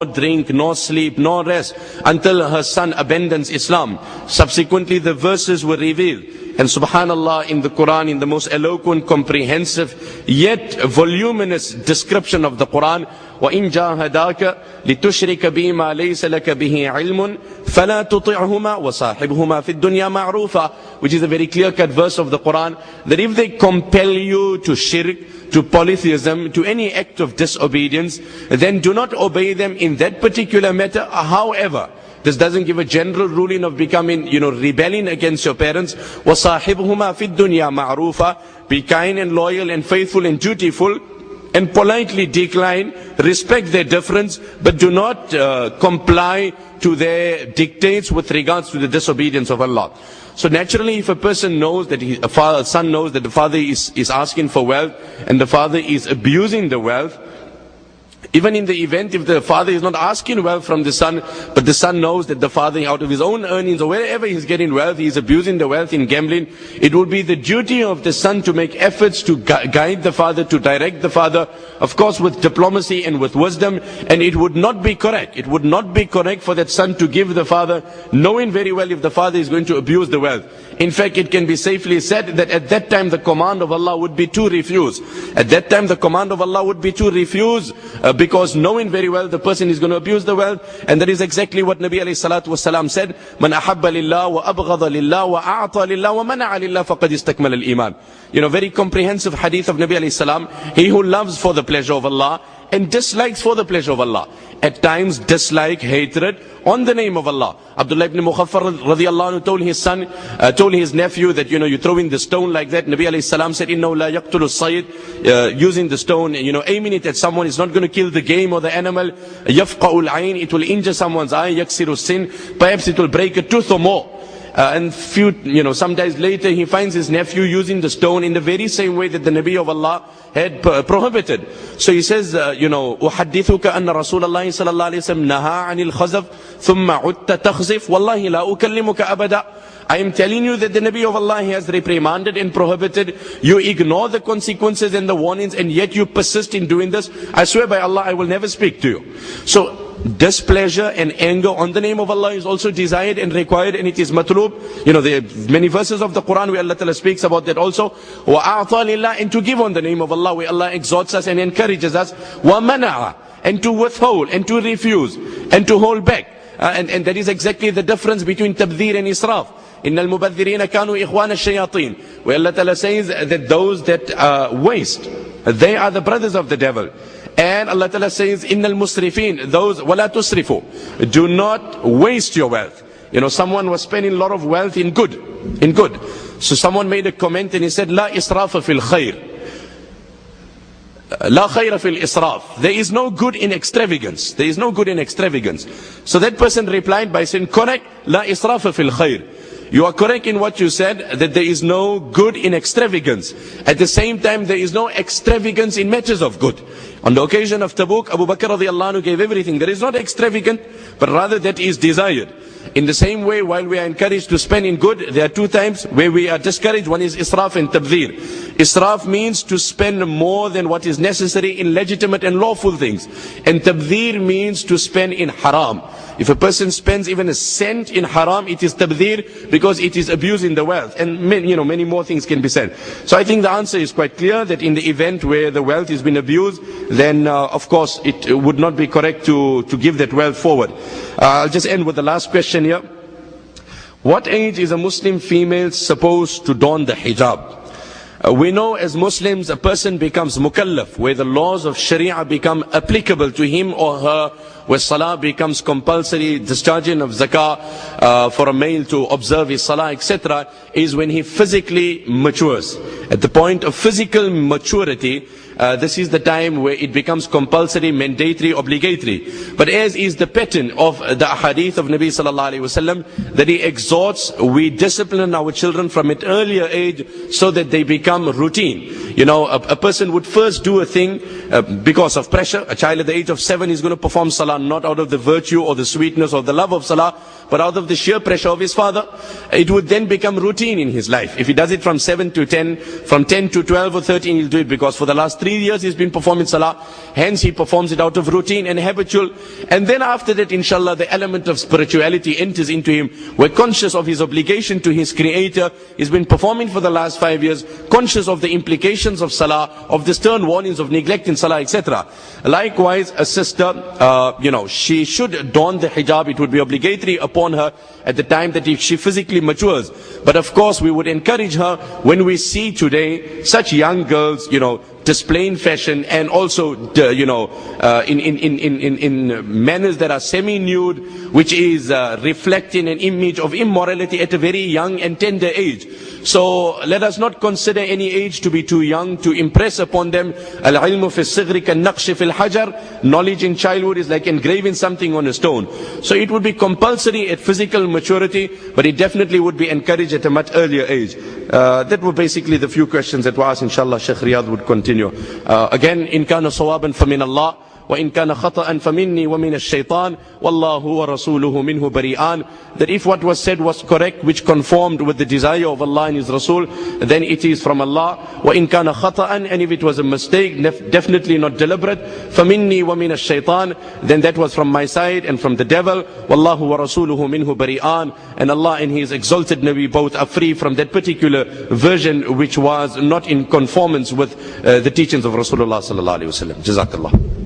drink, nor sleep, nor rest until her son abandons Islam. Subsequently, the verses were revealed. And subhanallah, in the Quran, in the most eloquent, comprehensive, yet voluminous description of the Quran, وَإِن جَاهَدَاكَ لِتُشْرِكَ بِي مَا لَيْسَ لَكَ بِهِ عِلْمٌ فَلَا تُطِعْهُمَا وَصَاحِبْهُمَا فِي الدُّنْيَا مَعْرُوفًا, which is a very clear-cut verse of the Quran, that if they compel you to shirk, to polytheism, to any act of disobedience, then do not obey them in that particular matter. However, this doesn't give a general ruling of becoming, rebelling against your parents. وَصَاحِبْهُمَا فِي الدُّنْيَا مَعْرُوفًا, be kind and loyal and faithful and dutiful, and politely decline, respect their difference, but do not comply to their dictates with regards to the disobedience of Allah. So naturally, if a person knows that a son knows that the father is asking for wealth and the father is abusing the wealth, even in the event if the father is not asking wealth from the son, but the son knows that the father out of his own earnings or wherever he's getting wealth, he is abusing the wealth in gambling, it would be the duty of the son to make efforts to guide the father, to direct the father, of course with diplomacy and with wisdom. And it would not be correct. It would not be correct for that son to give the father, knowing very well if the father is going to abuse the wealth. In fact, it can be safely said that at that time the command of Allah would be to refuse. At that time the command of Allah would be to refuse, because knowing very well the person is going to abuse the wealth. And that is exactly what Nabi alayhi salatu wasalam said, Man ahabba lillah wa abghada lillah wa a'ta lillah wa mana'a lillah faqad istakmal al-iman. Very comprehensive hadith of Nabi alayhi salam. He who loves for the pleasure of Allah and dislikes for the pleasure of Allah, at times dislike, hatred on the name of Allah. Abdullah ibn Mukhaffar radiallahu anhu told his son, told his nephew that you throw in the stone like that. Nabi alayhi salam said, Innahu la yaqtulu as-sayyid, using the stone, aiming it at someone is not going to kill the game or the animal. Yafqa'ul ayn, it will injure someone's eye. Yaksiru sin, perhaps it will break a tooth or more. And some days later he finds his nephew using the stone in the very same way that the Nabi of Allah had prohibited. So he says, أُحَدِّثُكَ أَنَّ رَسُولَ اللَّهِ صَلَى اللَّهِ عَلَيْهِ وسلم نَهَا عَنِ الْخَزَفِ ثُمَّ عُدْتَ تَخْزِفْ وَاللَّهِ لَا أُكَلِّمُكَ أَبَدًا. I am telling you that the Nabi of Allah has reprimanded and prohibited. You ignore the consequences and the warnings, and yet you persist in doing this. I swear by Allah, I will never speak to you. So displeasure and anger on the name of Allah is also desired and required, and it is matlub. There are many verses of the Quran where Allah Ta'ala speaks about that also. وَأَعْطَى لِلَّهِ, and to give on the name of Allah, where Allah exhorts us and encourages us. وَمَنَعَ, and to withhold and to refuse and to hold back. And that is exactly the difference between tabdhir and israf. إِنَّ الْمُبَذِّرِينَ كَانُوا إِخْوَانَ الشَّيَاطِينَ, where Allah Ta'ala says that those that waste, they are the brothers of the devil. And Allah Ta'ala says, إِنَّ الْمُسْرِفِينَ, those, وَلَا تُسْرِفُوا, do not waste your wealth. Someone was spending a lot of wealth in good. So someone made a comment and he said, لَا إِسْرَافَ فِي الْخَيْرِ, La khayra fil israf. There is no good in extravagance. There is no good in extravagance. So that person replied by saying, correct, la israfa fil khayr. You are correct in what you said, that there is no good in extravagance. At the same time, there is no extravagance in matters of good. On the occasion of Tabuk, Abu Bakr radiallahu anhu gave everything. There is not extravagant, but rather that is desired. In the same way, while we are encouraged to spend in good, there are two times where we are discouraged. One is israf and tabdhir. Israf means to spend more than what is necessary in legitimate and lawful things. And tabdhir means to spend in haram. If a person spends even a cent in haram, it is tabdhir, because it is abusing the wealth. And many more things can be said. So I think the answer is quite clear, that in the event where the wealth has been abused, then of course it would not be correct to give that wealth forward. I'll just end with the last question here. What age is a Muslim female supposed to don the hijab? We know as Muslims a person becomes mukallaf, where the laws of Sharia become applicable to him or her, where salah becomes compulsory, discharging of zakah for a male to observe his salah, etc., is when he physically matures. At the point of physical maturity, this is the time where it becomes compulsory, mandatory, obligatory. But as is the pattern of the hadith of Nabi sallallahu alaihi wasallam, that he exhorts, we discipline our children from an earlier age so that they become routine. A person would first do a thing because of pressure. A child at the age of 7 is going to perform salah not out of the virtue or the sweetness or the love of salah, but out of the sheer pressure of his father. It would then become routine in his life. If he does it from 7 to 10, from 10 to 12 or 13, he'll do it because for the last 3 3 years he's been performing salah, hence he performs it out of routine and habitual. And then after that, inshallah, the element of spirituality enters into him. We're conscious of his obligation to his creator. He's been performing for the last 5 years, conscious of the implications of salah, of the stern warnings of neglecting salah, etc. Likewise, a sister, she should don the hijab. It would be obligatory upon her at the time that if she physically matures. But of course, we would encourage her, when we see today such young girls, displaying fashion and also, in manners that are semi-nude, which is reflecting an image of immorality at a very young and tender age. So let us not consider any age to be too young to impress upon them. Al-ilmu fi as-sighri kan-naqshi fi al-hajar. Knowledge in childhood is like engraving something on a stone. So it would be compulsory at physical maturity, but it definitely would be encouraged at a much earlier age. That were basically the few questions that were asked. Inshallah, Sheikh Riyadh would continue. Again, in kana sawaban famin Allah, wa in kana khata'an faminni wa min ash-shaytan, wallahu wa rasuluhu minhu bari'an. That if what was said was correct, which conformed with the desire of Allah and His Rasul, then it is from Allah. Wa in kana khata'an, and if it was a mistake, definitely not deliberate, faminni wa min ash-shaytan, then that was from my side and from the devil. Wallahu wa rasuluhu minhu bari'an. And Allah and His exalted Nabi both are free from that particular version which was not in conformance with the teachings of Rasulullah sallallahu alaihi wasallam. Jazakallah.